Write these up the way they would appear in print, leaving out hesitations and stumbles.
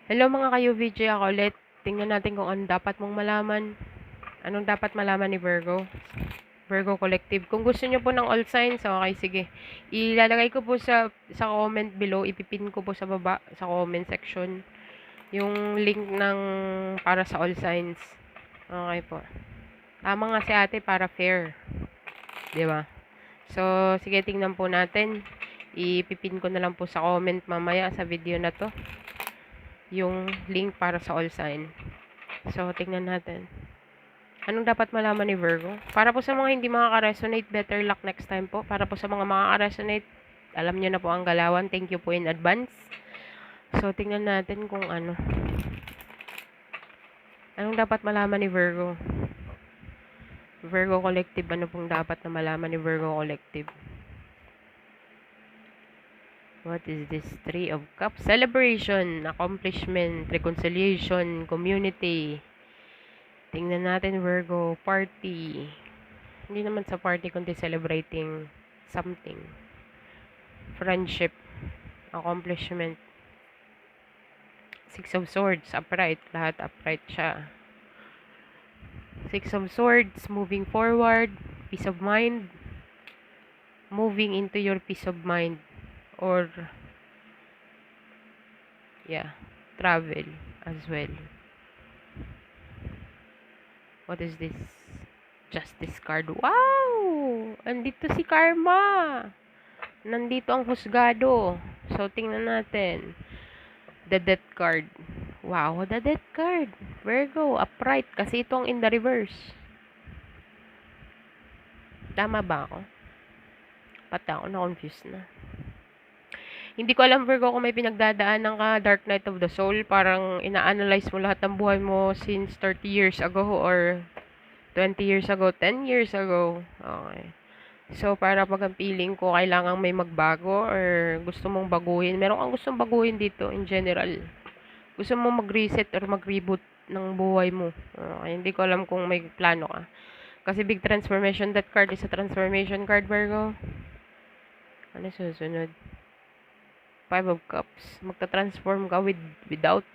Hello mga ka-UVJ, ako ulit. Tingnan natin kung ano dapat mong malaman. Anong dapat malaman ni Virgo? Virgo Collective. Kung gusto niyo po ng all signs, okay, sige. Ilalagay ko po sa comment below, ipipin ko po sa baba, sa comment section, yung link ng para sa all signs. Okay po. Tama nga si ate para fair. Di ba? So, sige, tingnan po natin. Ipipin ko na lang po sa comment mamaya sa video na to yung link para sa all sign. So, tingnan natin. Anong dapat malaman ni Virgo? Para po sa mga hindi makaka-resonate, better luck next time po. Para po sa mga makaka-resonate, alam nyo na po ang galawan. Thank you po in advance. So, tingnan natin kung ano. Anong dapat malaman ni Virgo? Virgo Collective, ano pong dapat na malaman ni Virgo Collective? What is this? Three of Cups. Celebration, accomplishment, reconciliation, community. Tingnan natin, Virgo. Party. Hindi naman sa party, kundi celebrating something. Friendship. Accomplishment. Six of Swords. Upright. Lahat upright siya. Six of Swords. Moving forward. Peace of mind. Moving into your peace of mind. Or, yeah, travel as well. What is this? Justice card. Wow! Andito si Karma. Nandito ang husgado. So, tingnan natin. The Death card. Wow, the Death card. Virgo, upright. Kasi ito ang in the reverse. Tama ba ako? Pati ako na-confused na. Hindi ko alam, Virgo, kung may pinagdadaanan ka, Dark Night of the Soul. Parang ina-analyze mo lahat ng buhay mo since 30 years ago or 20 years ago, 10 years ago. Okay. So, para pag ang feeling ko, kailangan may magbago or gusto mong baguhin. Meron kang gustong baguhin dito in general. Gusto mong mag-reset or mag-reboot ng buhay mo. Okay. Hindi ko alam kung may plano ka. Kasi big transformation, that card is a transformation card, Virgo. Ano susunod? Five of Cups. Magta-transform ka without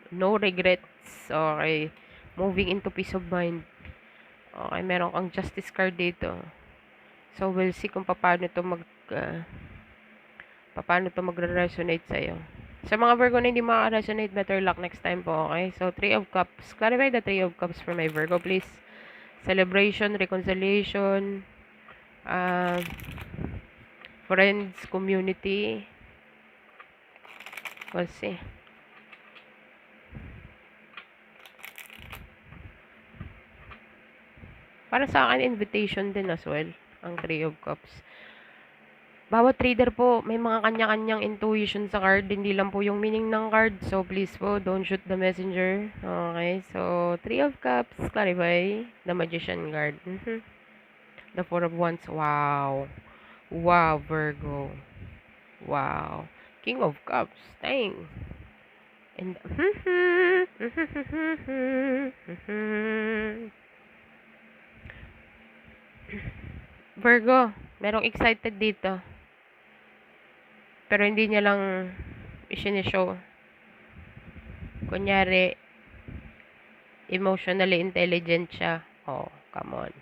no regrets. Okay. Moving into peace of mind. Okay, meron kang justice card dito. So, we'll see kung paano to magre-resonate sa'yo. Sa mga Virgo na hindi maka-resonate, better luck next time po, okay? So, Three of Cups. Clarify the Three of Cups for my Virgo, please. Celebration, reconciliation, friends, community. We'll see. Para sa akin, invitation din as well, ang Three of Cups. Bawat trader po, may mga kanya-kanyang intuition sa card. Hindi lang po yung meaning ng card. So, please po, don't shoot the messenger. Okay, so, Three of Cups, clarify. The Magician card. The Four of Wands. Wow. Wow, Virgo. Wow. King of Cups. Dang. And, Virgo, merong excited dito. Pero hindi niya lang isinishow. Kunyari, emotionally intelligent siya. Oh, come on.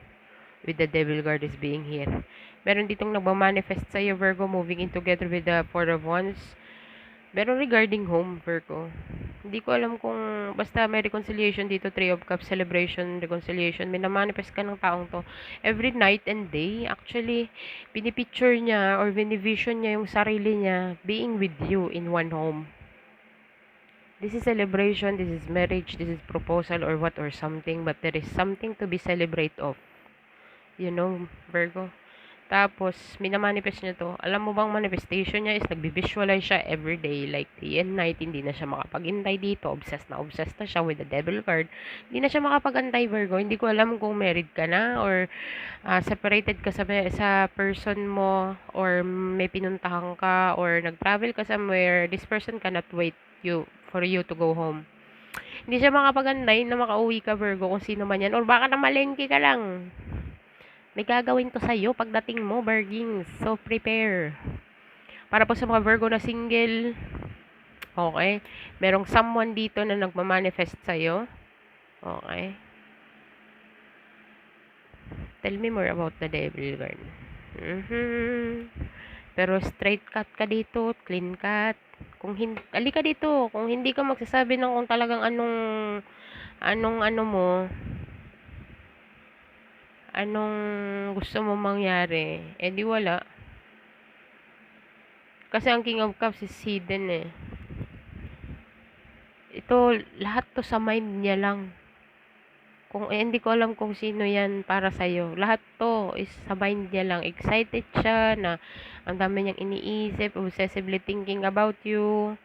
With the devil card is being here. Meron ditong nagmamanifest sa'yo, Virgo, moving in together with the Four of Wands. Meron regarding home, Virgo. Hindi ko alam kung basta may reconciliation dito, Three of Cups, celebration, reconciliation. May na-manifest ka ng taong to. Every night and day, actually, pinipicture niya or binivision niya yung sarili niya being with you in one home. This is celebration, this is marriage, this is proposal or what or something, but there is something to be celebrate of. You know, Virgo. Tapos, minamanifest niya to. Alam mo bang manifestation niya is nagbi-visualize siya everyday, like day and night. Hindi na siya makapag-intay dito. Obsessed na siya with the devil card. Hindi na siya makapag-antay, Virgo. Hindi ko alam kung married ka na or separated ka sa person mo or may pinuntahan ka or nag-travel ka somewhere. This person cannot wait for you to go home. Hindi siya makapag-antay na makauwi ka, Virgo, kung sino man yan. Or baka namalengke ka lang. May gagawin to sa'yo pagdating mo, Virgins. So, prepare. Para po sa mga Virgo na single, Okay? Merong someone dito na nagma-manifest sa'yo. Okay? Tell me more about the devil card. Mhm. Pero straight cut ka dito, clean cut. Kung hindi, alika dito, kung hindi ka magsasabi ng kung talagang anong ano mo, anong gusto mo mangyari, edi wala. Kasi ang King of Cups is hidden eh. Ito, lahat to sa mind niya lang. Kung hindi ko alam kung sino yan para sa'yo. Lahat to is sa mind niya lang. Excited siya na ang dami niyang iniisip, obsessively thinking about you,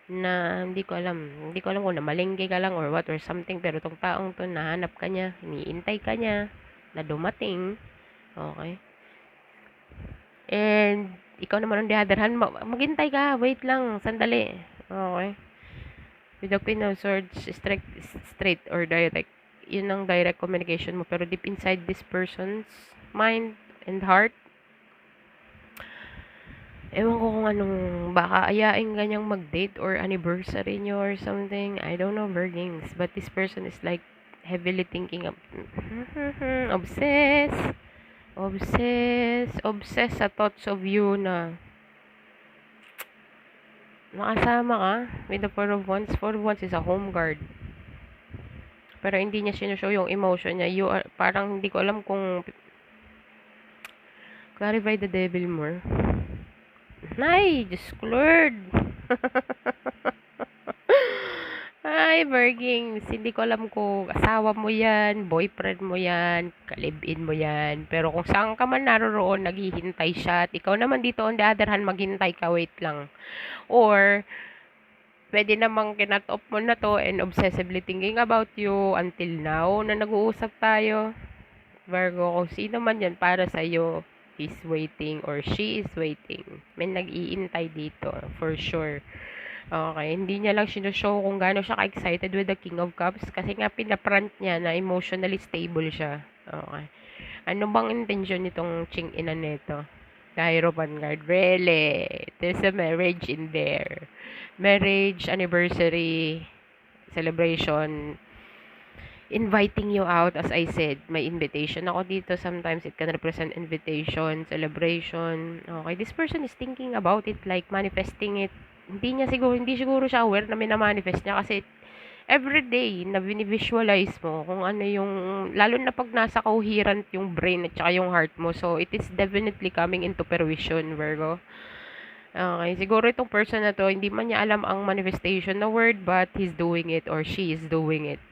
na hindi ko alam. Hindi ko alam kung namalengke ka lang or what or something. Pero tong taong to, nahanap ka niya, iniintay ka niya, na dumating. Okay? And, ikaw naman on the other hand, maghintay ka, wait lang, sandali. Okay? With the Queen of Swords, straight or direct. Yun ang direct communication mo. Pero deep inside this person's mind and heart, ewan ko kung anong, baka ayain kanyang mag-date or anniversary nyo or something. I don't know, Virgins. But this person is like heavily thinking of, obsessed sa thoughts of you na nakasama ka with the Four of Wands. Four of Wands is a home guard. Pero hindi niya sinushow yung emotion niya. You are, parang hindi ko alam kung clarify the devil more. Ay, Diyos ko Lord. Ay, Virgins, hindi ko alam kung asawa mo yan, boyfriend mo yan, kalibin mo yan. Pero kung saan ka man naroroon, naghihintay siya. At ikaw naman dito, on the other hand, maghintay ka, wait lang. Or, pwede namang kinat-off mo na to and obsessively thinking about you until now na nag-uusap tayo. Virgo, kung sino man yan para sa'yo, is waiting or she is waiting. May nag-iintay dito, for sure. Okay, hindi niya lang sinushow kung gaano siya ka-excited with the King of Cups kasi nga pinaprant niya na emotionally stable siya. Okay. Ano bang intention nitong Ching-ina nito? The Hierophant card. Really? There's a marriage in there. Marriage, anniversary, celebration, inviting you out. As I said, may invitation ako dito. Sometimes it can represent invitation, celebration. Okay, this person is thinking about it, like manifesting it. Hindi siguro siya aware na minamanifest niya kasi everyday na visualize mo kung ano yung, lalo na pag nasa coherent yung brain at saka yung heart mo. So, it is definitely coming into fruition, Virgo. Okay, siguro itong person na to, hindi man niya alam ang manifestation na word, but he's doing it or she is doing it.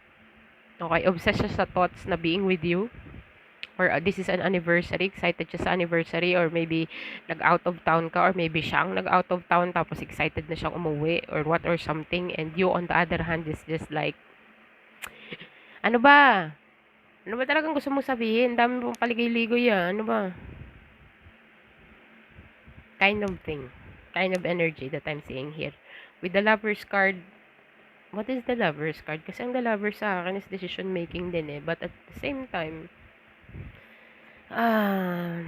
Okay, obsessed siya sa thoughts na being with you. Or this is an anniversary, excited siya sa anniversary, or maybe nag-out of town ka, or maybe siya ang nag-out of town tapos excited na siyang umuwi, or what or something, and you on the other hand is just like, ano ba? Ano ba talagang gusto mong sabihin? Dami mong paligay-ligoy yan. Ano ba? Kind of thing. Kind of energy that I'm seeing here. With the Lover's card, what is the Lover's card? Kasi ang the Lover sa akin is decision making din eh. But at the same time, ah,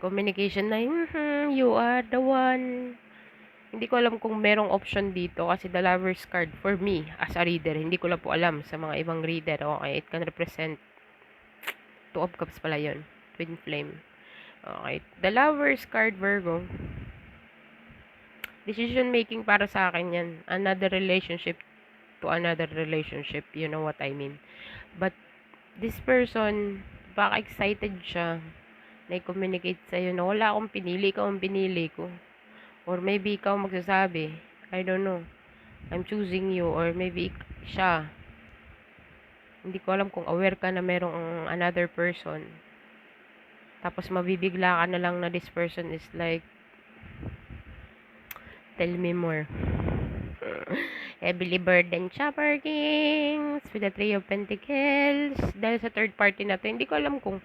communication na, you are the one. Hindi ko alam kung merong option dito kasi the Lover's card for me as a reader, hindi ko lang po alam sa mga ibang reader. Okay, it can represent Two of Cups pala yun. Twin Flame. Okay, the Lover's card, Virgo. Decision making para sa akin yan. Another relationship to another relationship. You know what I mean. But this person, baka excited siya na i-communicate sa'yo na wala akong pinili, ikaw ang pinili ko. Or maybe ikaw magsasabi, I don't know, I'm choosing you. Or maybe siya, hindi ko alam kung aware ka na merong another person. Tapos mabibigla ka na lang na this person is like, tell me more. Heavily burdened Chopper Kings with the Three of Pentacles. Dahil sa third party na to, hindi ko alam kung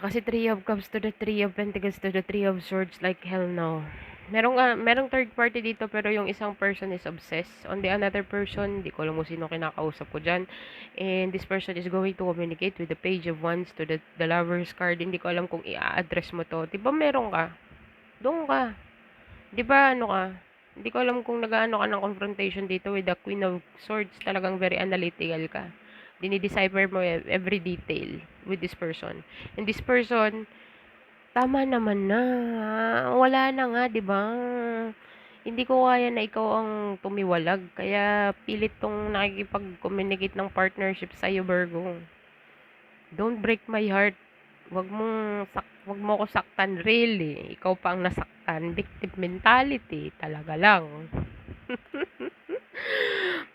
kasi Three of Cups to the Three of Pentacles to the Three of Swords, like hell no. Merong third party dito pero yung isang person is obsessed on the another person. Hindi ko alam kung sino kinakausap ko dyan. And this person is going to communicate with the Page of Wands to the Lover's card. Hindi ko alam kung i-address mo to. Diba meron ka? Doon ka. 'Di ba ano ka, hindi ko alam kung nag-aano ka ng confrontation dito with the Queen of Swords, talagang very analytical ka. Dini-decipher mo every detail with this person. And this person, tama naman na. Wala na nga, 'di ba? Hindi ko kaya na ikaw ang tumiwalag, kaya pilit tong nakikipag-communicate ng partnership sa'yo, Virgo. Don't break my heart. Wag mo ko saktan, really. Ikaw pa ang nasaktan. Victim mentality. Talaga lang.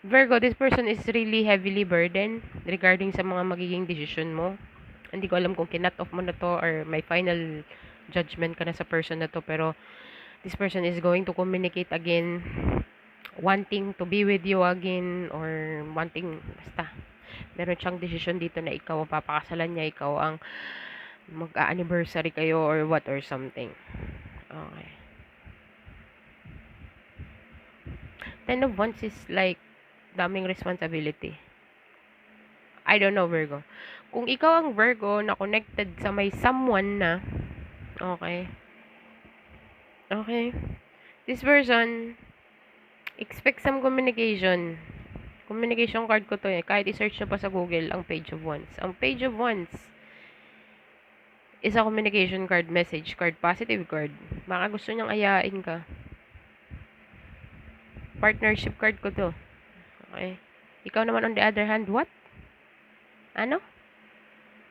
Virgo, this person is really heavily burdened regarding sa mga magiging decision mo. Hindi ko alam kung kinat off mo na to or may final judgment ka na sa person na to, pero this person is going to communicate again, wanting to be with you again, or wanting, basta meron siyang decision dito na ikaw ang papakasalan niya, ikaw ang mag-anniversary kayo or what or something. Okay. Ten of Wands is like daming responsibility. I don't know, Virgo. Kung ikaw ang Virgo na connected sa may someone na, okay, okay, this person, expect some communication. Communication card ko to eh. Kahit i-search nyo pa sa Google ang Page of Wands. Ang Page of Wands is a communication card, message card, positive card. Baka gusto niyang ayain ka. Partnership card ko to. Okay. Ikaw naman on the other hand, what? Ano?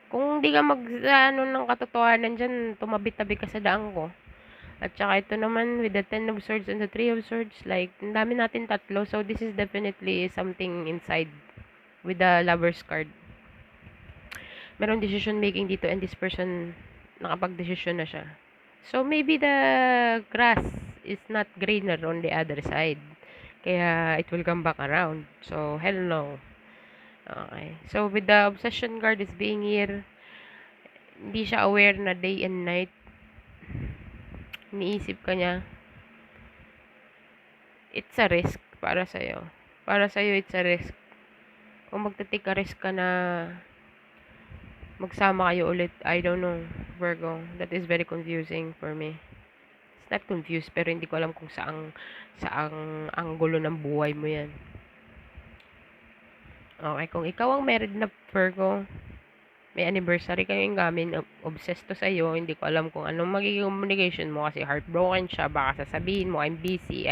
Kung di ka ano ng katotohanan dyan, tumabit-tabi ka sa daan ko. At saka ito naman with the Ten of Swords and the Three of Swords, like, ang dami natin tatlo. So, this is definitely something inside with the Lover's card. Merong decision making dito and this person, nakapag-decision na siya. So, maybe the grass is not greener on the other side. Kaya, it will come back around. So, hell no. Okay. So, with the obsession card is being here, hindi siya aware na day and night. Iniisip ka niya. It's a risk para sa'yo. Para sa'yo, it's a risk. Kung magte-take a risk ka na magsama kayo ulit, I don't know, Virgo. That is very confusing for me. It's not confused, pero hindi ko alam kung saang anggulo ng buhay mo yan. Okay, kung ikaw ang married na Virgo, may anniversary kayong gamin, obsessed to sa'yo, hindi ko alam kung anong magiging communication mo kasi heartbroken siya, baka sasabihin mo, I'm busy,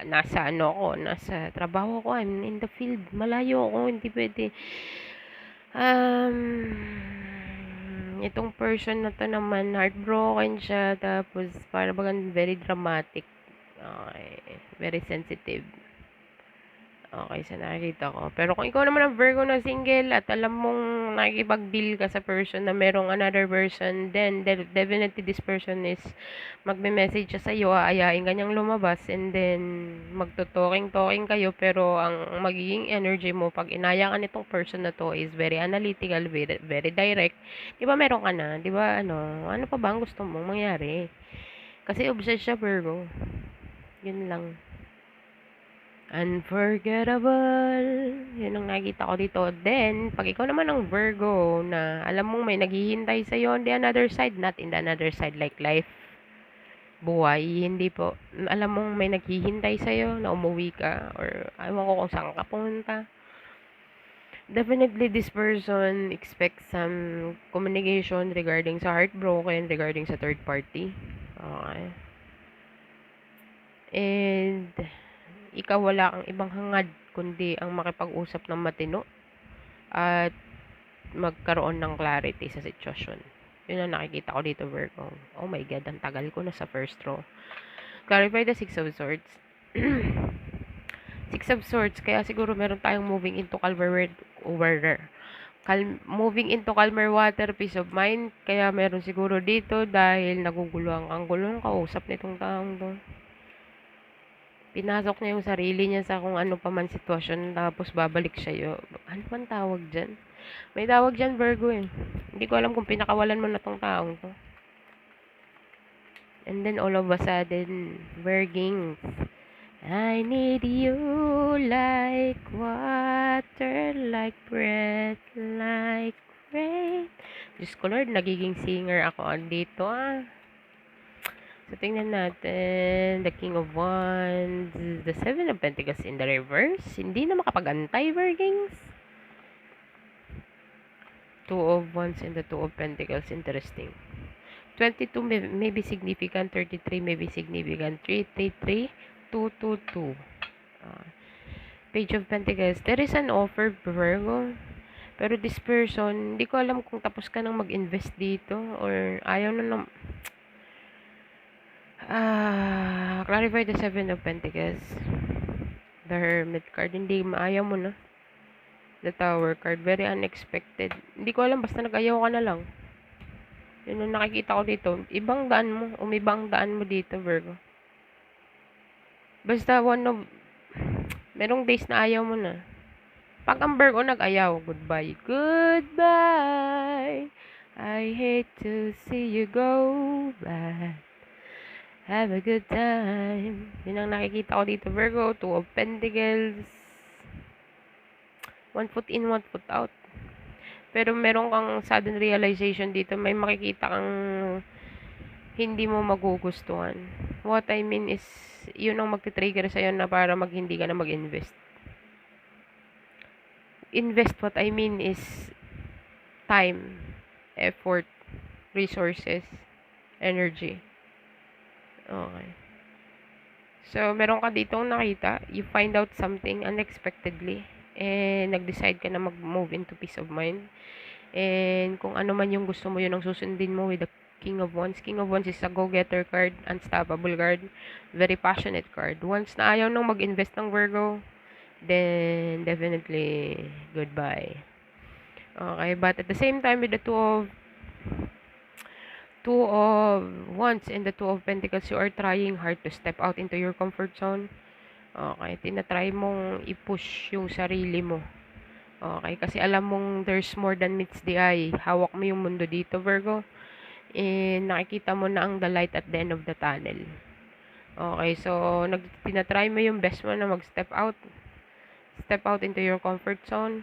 nasa ano ako, nasa trabaho ko, I'm in the field, malayo ako, hindi pwede. Itong person na to naman, heartbroken siya, tapos para bagang very dramatic, okay, very sensitive. Okay, sa nakikita ko. Pero kung ikaw naman ang Virgo na single at alam mong nakikipag-deal ka sa person na merong another person, then definitely this person is magme-message siya sa'yo, aayain ka niyang lumabas, and then magto-talking kayo, pero ang magiging energy mo pag inaya ka nitong person na to is very analytical, very, very direct. Di ba meron ka na? Di ba ano pa ba ang gusto mong mangyari? Kasi obsessed siya, Virgo. Yun lang. Unforgettable. Yun ang nakita ko dito. Then, pag ikaw naman ang Virgo na alam mong may naghihintay sa'yo on the another side, not in the another side like life, buhay, hindi po. Alam mong may naghihintay sa'yo na umuwi ka or ayaw ko kung saan ka pumunta. Definitely, this person expects some communication regarding sa heartbroken, regarding sa third party. Okay. And, ikaw wala kang ibang hangad kundi ang makipag-usap ng matino at magkaroon ng clarity sa sitwasyon. Yun ang nakikita ko dito, Virgo. Oh my God, ang tagal ko na sa first row. Clarify the Six of Swords. Six of Swords, kaya siguro meron tayong moving into moving into calmer water, peace of mind. Kaya meron siguro dito dahil naguguluhan ang gulong kausap nitong taong to. Pinasok niya yung sarili niya sa kung ano pa man sitwasyon, tapos babalik siya yun. Ano man tawag dyan? May tawag dyan, Virgo eh. Hindi ko alam kung pinakawalan mo na tong taong to. And then all of a sudden, Virgings, I need you like water, like breath, like rain. Diyos ko Lord, nagiging singer ako dito ah. So, tingnan natin. The King of Wands. The Seven of Pentacles in the reverse. Hindi na makapag-antay, Virgins. Two of Wands and the Two of Pentacles. Interesting. 22 may be significant. 33 may be significant. 333. 222. Page of Pentacles. There is an offer, Virgo. Pero this person, hindi ko alam kung tapos ka nang mag-invest dito or ayaw na clarify the Seven of Pentacles. The Hermit card, hindi maayaw mo na. The Tower card, very unexpected. Hindi ko alam, basta nag-ayaw ka na lang. Yun ang nakikita ko dito. Ibang daan mo, umibang daan mo dito, Virgo. Basta merong days na ayaw mo na. Pag ang Virgo nag-ayaw, goodbye. Goodbye. I hate to see you go back. Have a good time. Yun ang nakikita ko dito, Virgo. Two of Pentacles. One foot in, one foot out. Pero meron kang sudden realization dito. May makikita kang hindi mo magugustuhan. What I mean is, yun ang magti-trigger sa'yo na para hindi ka na mag-invest. Invest, what I mean is time, effort, resources, energy. Okay. So, meron ka ditong nakita, you find out something unexpectedly, and nag-decide ka na mag-move into peace of mind. And kung ano man yung gusto mo, yun ang susundin mo with the King of Wands. King of Wands is a go-getter card, unstoppable card, very passionate card. Once na ayaw nang mag-invest ng Virgo, then definitely goodbye. Okay, but at the same time with the two of Wands and the Two of Pentacles, you are trying hard to step out into your comfort zone. Okay, tinatry mong i-push yung sarili mo. Okay, kasi alam mong there's more than meets the eye. Hawak mo yung mundo dito, Virgo. And nakikita mo na ang the light at the end of the tunnel. Okay, so tinatry mo yung best mo na mag-step out. Step out into your comfort zone.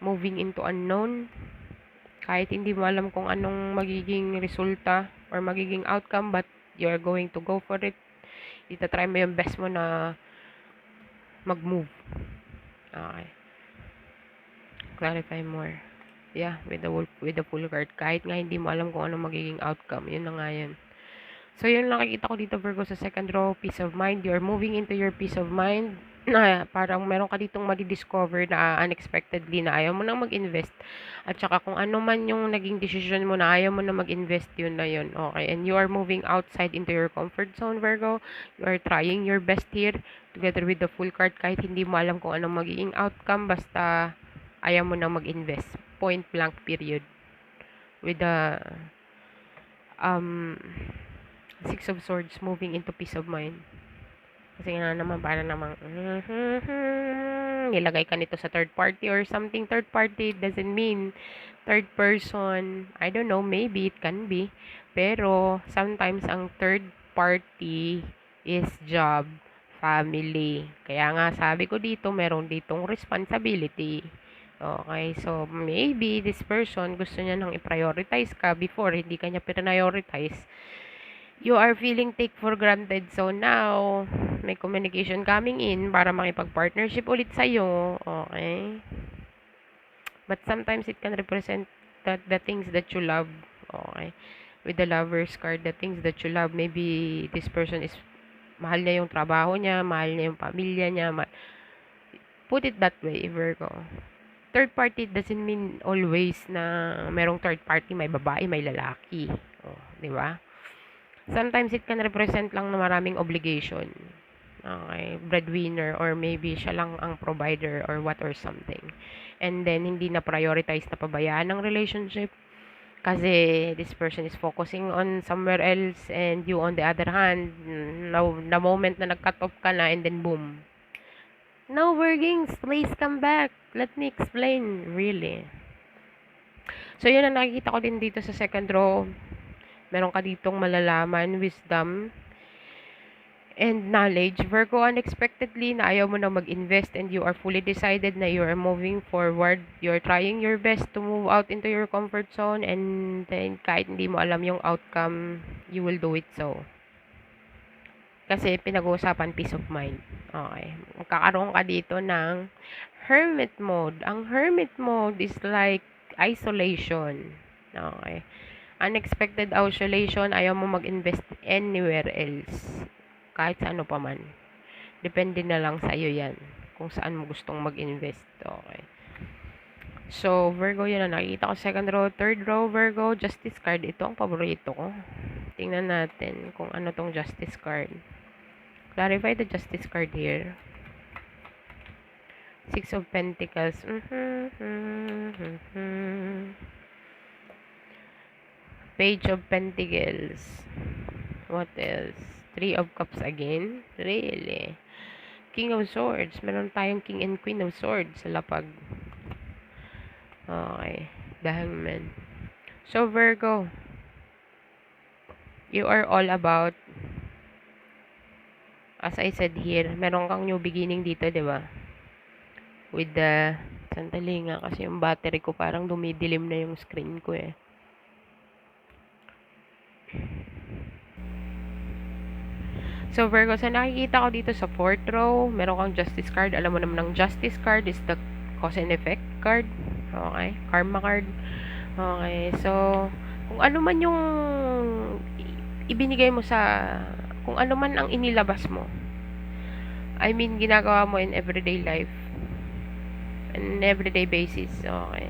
Moving into unknown. Kahit hindi mo alam kung anong magiging resulta or magiging outcome, but you're going to go for it. Itatry mo yung best mo na mag-move. Okay. Clarify more. Yeah, with the full card. Kahit nga hindi mo alam kung anong magiging outcome. Yun na nga yan. So, yun nakikita ko dito, Virgo, sa second row, peace of mind. You're moving into your peace of mind. Na parang meron ka ditong madi-discover na unexpectedly na ayaw mo nang mag-invest. At saka kung ano man yung naging decision mo na ayaw mo na mag-invest, yun na yun. Okay, and you are moving outside into your comfort zone, Virgo. You are trying your best here together with the full card kahit hindi mo alam kung anong magiging outcome. Basta ayaw mo na mag-invest. Point blank period. With the Six of Swords moving into peace of mind. Kasi nga naman, para namang, nilagay ka nito sa third party or something. Third party doesn't mean third person. I don't know, maybe it can be. Pero, sometimes ang third party is job, family. Kaya nga, sabi ko dito, meron ditong responsibility. Okay, so maybe this person gusto niya nang i-prioritize ka before hindi ka niya prioritize. You are feeling take for granted. So now, may communication coming in para makipag-partnership ulit sa'yo. Okay? But sometimes it can represent the things that you love. Okay? With the Lover's card, the things that you love. Maybe this person is mahal niya yung trabaho niya, mahal niya yung pamilya niya. Put it that way, Virgo. Third party doesn't mean always na merong third party, may babae, may lalaki. Oh, di ba? Sometimes it can represent lang na maraming obligation. Okay, breadwinner or maybe siya lang ang provider or what or something. And then hindi na prioritize na pabayaan ng relationship kasi this person is focusing on somewhere else and you on the other hand, na moment na nag-cut off ka na and then boom. No, Virgins, please come back. Let me explain, really. So, yun ang nakikita ko din dito sa second row. Meron ka ditong malalaman, wisdom, and knowledge. Virgo, unexpectedly na ayaw mo na mag-invest and you are fully decided na you are moving forward. You are trying your best to move out into your comfort zone and then kahit hindi mo alam yung outcome, you will do it so. Kasi pinag-uusapan peace of mind. Okay. Magkakaroon ka dito ng hermit mode. Ang hermit mode is like isolation. Okay. Unexpected isolation, ayaw mo mag-invest anywhere else. Kahit sa ano pa man. Depende na lang sa iyo yan. Kung saan mo gustong mag-invest. Okay. So, Virgo, yun na nakikita ko. Second row, third row, Virgo, justice card. Ito ang paborito ko. Tingnan natin kung ano tong justice card. Clarify the justice card here. Six of Pentacles. Page of Pentacles. What else? Three of Cups again? Really? King of Swords. Meron tayong King and Queen of Swords sa lapag. Okay. The Hangman. So, Virgo, you are all about, as I said here, meron kang new beginning dito, di ba? With the, sandali nga kasi yung battery ko parang dumidilim na yung screen ko eh. So, Virgo, sa nakikita ko dito sa fourth row, meron kang justice card. Alam mo naman ang justice card is the cause and effect card. Okay. Karma card. Okay. So, kung ano man yung ibinigay mo sa, kung ano man ang inilabas mo, I mean, ginagawa mo in everyday life, in everyday basis. Okay.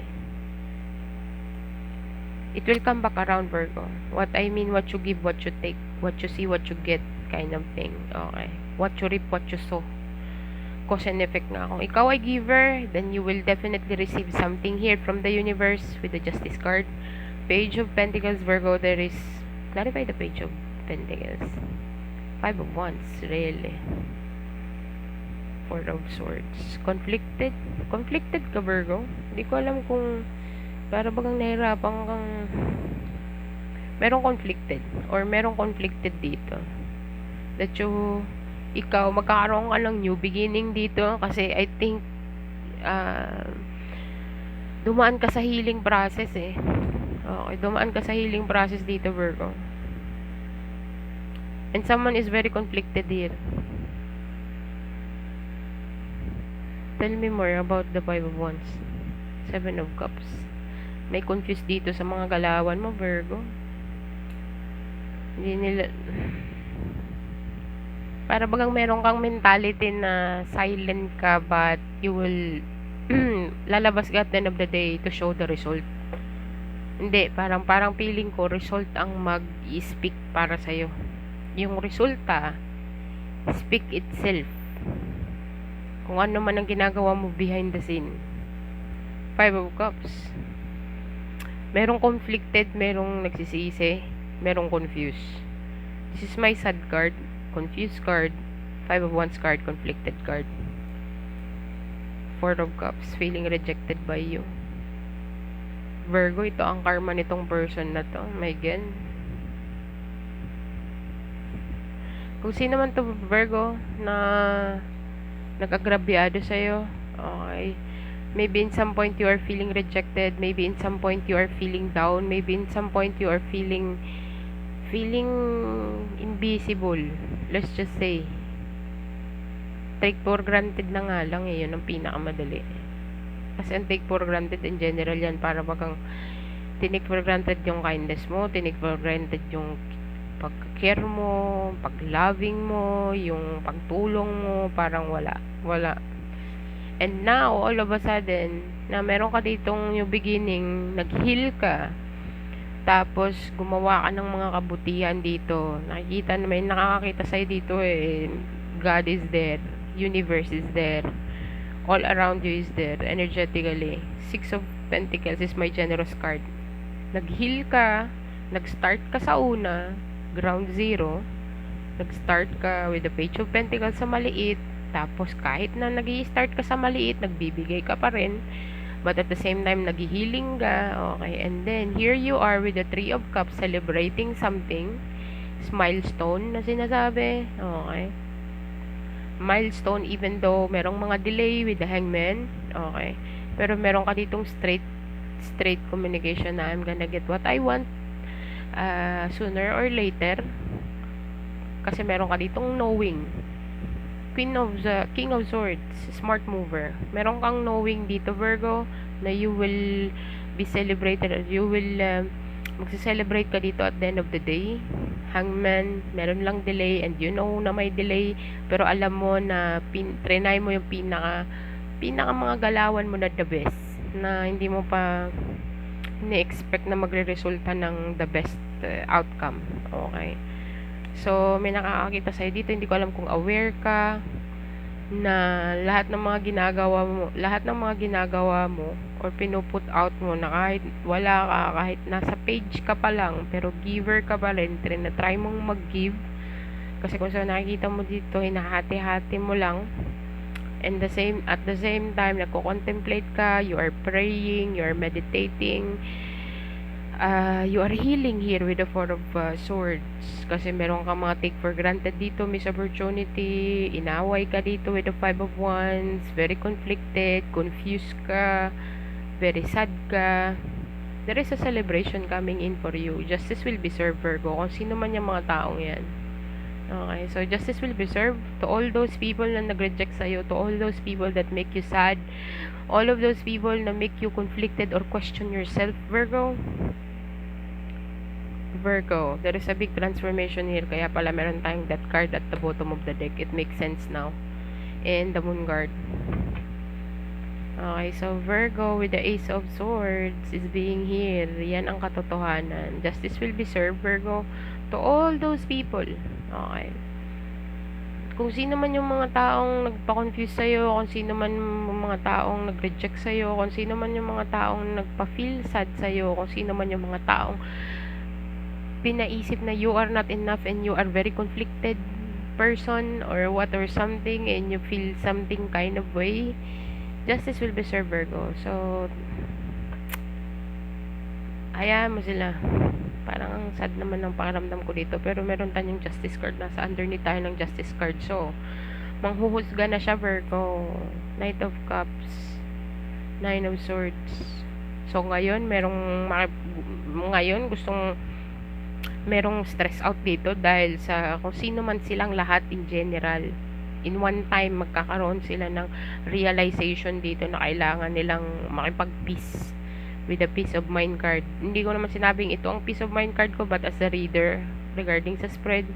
It will come back around, Virgo. What I mean, what you give, what you take, what you see, what you get, kind of thing. Okay. What you reap, what you sow. Cause and effect nga. Kung ikaw ay giver, then you will definitely receive something here from the universe with the justice card. Page of Pentacles, Virgo, there is, clarify the Page of Pentacles. Five of Wands, really. Four of Swords. Conflicted? Conflicted ka, Virgo? Hindi ko alam kung para bagang nahirapan kang merong conflicted or merong conflicted dito that ikaw magkakaroon ka ng new beginning dito kasi I think dumaan ka sa healing process eh. Okay, dumaan ka sa healing process dito, Virgo, and someone is very conflicted here. Tell me more about the Five of Wands. Seven of Cups. May confused dito sa mga galawan mo, Virgo. Hindi nila, para bagang meron kang mentality na silent ka but you will lalabas ka at the end of the day to show the result. Hindi, parang feeling ko result ang mag-speak para sa'yo. Yung resulta speak itself. Kung ano man ang ginagawa mo behind the scene. Five of Cups. Merong conflicted, merong nagsisisi, merong confused. This is my sad card, confused card, Five of Wands card, conflicted card. Four of Cups, feeling rejected by you. Virgo, ito ang karma nitong person na to. My God. Kung sino man to, Virgo, na nag-agrabyado sa'yo, okay, maybe in some point you are feeling rejected, maybe in some point you are feeling down, maybe in some point you are feeling invisible. Let's just say, take for granted na nga lang eh, yun ang pinakamadali. Kasi ang take for granted in general yan, para bagang tinake for granted yung kindness mo, tinake for granted yung pag-care mo, pag-loving mo, yung pagtulong mo, parang wala. And now, all of a sudden, na meron ka ditong new beginning, nag-heal ka, tapos gumawa ka ng mga kabutihan dito. Nakikita na may nakakakita sa'yo dito eh. God is there. Universe is there. All around you is there. Energetically. Six of Pentacles is my generous card. Nag-heal ka, nag-start ka sa una, ground zero, nag-start ka with the Page of Pentacles sa maliit, tapos kahit na nag-i-start ka sa maliit, nagbibigay ka pa rin, but at the same time nag-healing ka. Okay, and then here you are with the Three of Cups, celebrating something, milestone na sinasabi. Okay, milestone, even though merong mga delay with the Hangman. Okay, pero meron ka ditong straight communication na I'm gonna get what I want sooner or later. Kasi meron ka ditong knowing. King of Swords, smart mover. Meron kang knowing dito, Virgo, na you will be celebrated, or you will magse-celebrate ka dito at the end of the day. Hangman, meron lang delay, and you know na may delay, pero alam mo na trinay mo yung pinaka mga galawan mo na the best, na hindi mo pa ni-expect na magre-resulta ng the best outcome. Okay. So, may nakakakita sa'yo dito. Hindi ko alam kung aware ka na lahat ng mga ginagawa mo or pinuput out mo, na kahit wala ka, kahit nasa page ka pa lang, pero giver ka pa rin, try mong mag-give. Kasi kung saan nakikita mo dito, hinahati-hati mo lang. And at the same time, nagko-contemplate ka, you are praying, you are meditating, you are healing here with the Four of Swords. Kasi meron ka mga take for granted dito, miss opportunity, inaway ka dito with the Five of Wands, very conflicted, confused ka, very sad ka. There is a celebration coming in for you. Justice will be served, Virgo, kung sino man yung mga taong yan. Okay, so justice will be served to all those people na nag-reject sa'yo, to all those people that make you sad, all of those people na make you conflicted or question yourself, Virgo. There is a big transformation here, kaya pala meron tayong that card at the bottom of the deck. It makes sense now. And the Moon card. Okay, so Virgo with the Ace of Swords is being here. Yan ang katotohanan. Justice will be served, Virgo, to all those people. Okay. Kung sino man yung mga taong nagpa-confuse sa'yo, kung sino man yung mga taong nag-reject sa'yo, kung sino man yung mga taong nagpa-feel sad sa'yo, kung sino man yung mga taong pinaisip na you are not enough and you are very conflicted person or what or something, and you feel something kind of way, justice will be served, Virgo. So, hayaan mo sila. Parang ang sad naman ng pakiramdam ko dito, pero meron tayong justice card, nasa underneath tayo ng justice card. So, manghuhusga na siya, Virgo. Knight of Cups, Nine of Swords. So, ngayon merong stress out dito dahil sa kung sino man silang lahat in general. In one time, magkakaroon sila ng realization dito na kailangan nilang makipag-peace with the Peace of Mind card. Hindi ko naman sinabing ito ang Peace of Mind card ko, but as a reader regarding sa spread,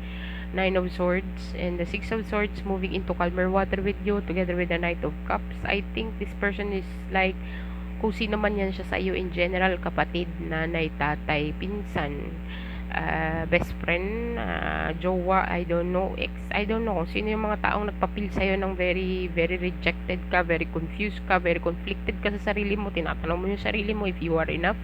Nine of Swords and the Six of Swords moving into calmer water with you together with the Knight of Cups. I think this person is like kung sino man yan siya sa iyo in general, kapatid, nanay, tatay, pinsan, best friend, jowa, I don't know, I don't know kung sino yung mga taong nagpapil sa'yo ng very, very rejected ka, very confused ka, very conflicted ka sa sarili mo, tinatanong mo yung sarili mo if you are enough.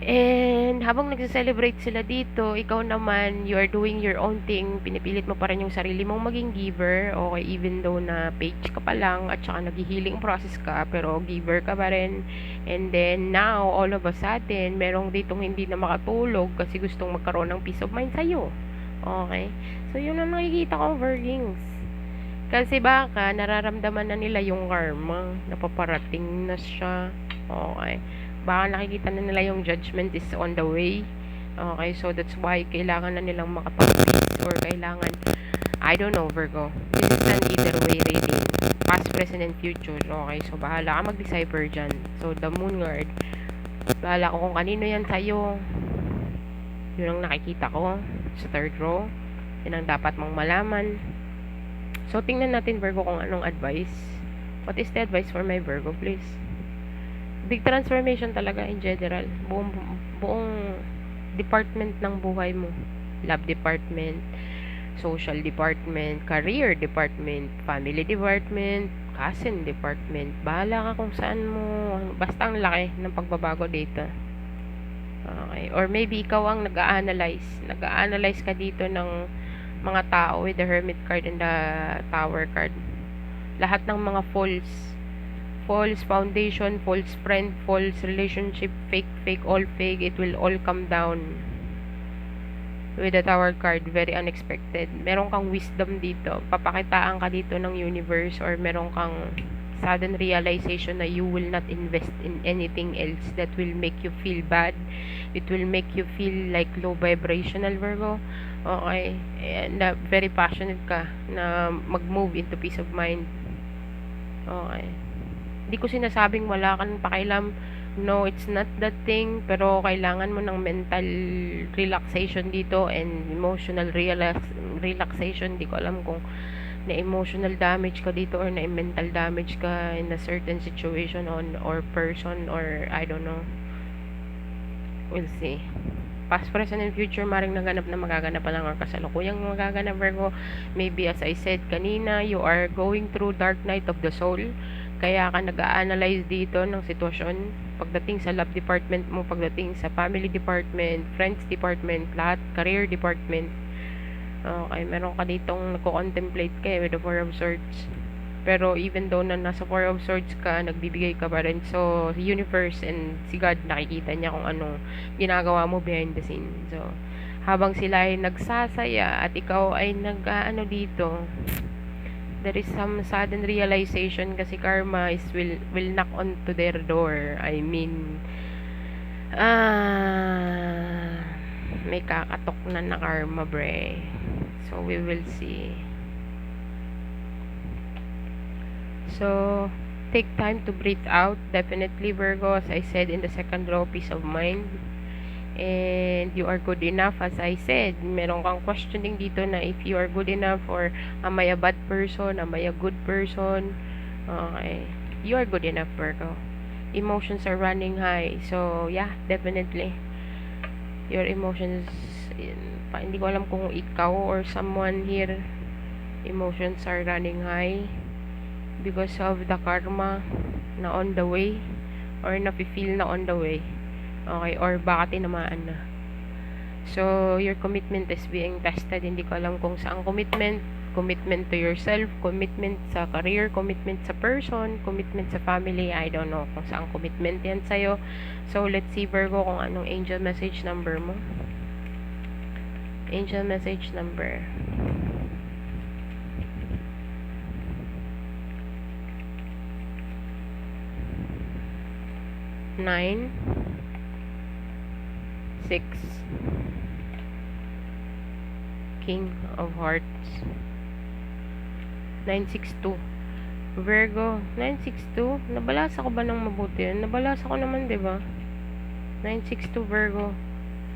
And habang nagse-celebrate sila dito, ikaw naman, you are doing your own thing, pinipilit mo pa rin yung sarili mong maging giver, okay, even though na page ka pa lang, at saka nag-healing process ka, pero giver ka pa rin. And then now, all of a sudden, merong ditong hindi na makatulog kasi gustong magkaroon ng peace of mind sa'yo. Okay? So, yun ang nakikita ko, Virgins. Kasi baka, nararamdaman na nila yung karma, napaparating na siya. Okay? Baka nakikita na nila yung judgment is on the way. Okay, so that's why kailangan na nilang makapag-peace, or kailangan, I don't know, Virgo. This is an either way reading. Past, present, and future. Okay, so bahala ka mag-decipher dyan. So, the Moon card. Bahala ko kung kanino yan sa'yo. Yun ang nakikita ko sa third row. Yun ang dapat mong malaman. So, tingnan natin, Virgo, kung anong advice. What is the advice for my Virgo, please? Big transformation talaga in general. Buong department ng buhay mo. Love department, social department, career department, family department, cousin department. Bahala ka kung saan mo. Basta ang laki ng pagbabago dito. Okay. Or maybe ikaw ang nag-a-analyze. Nag-a-analyze ka dito ng mga tao with the Hermit card and the Tower card. Lahat ng mga false foundation, false friend, false relationship, fake, all fake, it will all come down with the Tower card. Very unexpected. Meron kang wisdom dito. Papakitaan ka dito ng universe, or meron kang sudden realization na you will not invest in anything else that will make you feel bad. It will make you feel like low vibrational, Virgo. Okay. And very passionate ka na mag-move into peace of mind. Okay. Hindi ko sinasabing wala kang pakialam. No, it's not that thing. Pero kailangan mo ng mental relaxation dito and emotional relaxation. Hindi ko alam kung na emotional damage ka dito or na mental damage ka in a certain situation on or person or I don't know. We'll see. Past, present, and future, maring naganap na magaganap pa lang ang kasalukuyang magaganap, Virgo. Maybe, as I said kanina, you are going through dark night of the soul. Kaya ka nag-a-analyze dito ng sitwasyon. Pagdating sa love department mo, pagdating sa family department, friends department, lahat, career department. Okay, meron ka ditong nagko-contemplate ka with the Four of Swords. Pero even though na nasa Four of Swords ka, nagbibigay ka pa rin. So, universe and si God, nakikita niya kung anong ginagawa mo behind the scene. So, habang sila ay nagsasaya at ikaw ay nag-ano dito, there is some sudden realization kasi karma is will knock on to their door. I mean, may kakatok na karma, bre. So, we will see. So, take time to breathe out. Definitely, Virgo, as I said in the second row, peace of mind. And you are good enough, as I said. Meron kang questioning dito na if you are good enough or am I a bad person, am I a good person. Okay. You are good enough, Virgo. Emotions are running high. So, yeah, definitely. Your emotions, hindi ko alam kung ikaw or someone here, emotions are running high because of the karma na on the way or nafe-feel na on the way. Okay, or baka tinamaan na. So, your commitment is being tested. Hindi ko alam kung saan commitment. Commitment to yourself, commitment sa career, commitment sa person, commitment sa family. I don't know kung saan commitment yan sa'yo. So, let's see, Virgo, kung anong angel message number mo. Angel message number. 9, 6, King of Hearts, 962. Virgo, 962. Nabalasa ko ba ng mabuti yun? Nabalasa ko naman, 'di ba? 962 Virgo.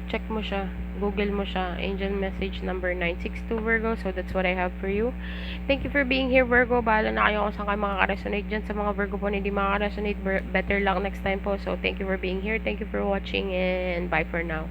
Check mo siya. Google mo siya. Angel message number 962 Virgo. So, that's what I have for you. Thank you for being here, Virgo. Bahala na kayo kung saan kayo makaka-resonate dyan. Sa mga Virgo po na hindi makaka-resonate, better luck next time po. So, thank you for being here. Thank you for watching and bye for now.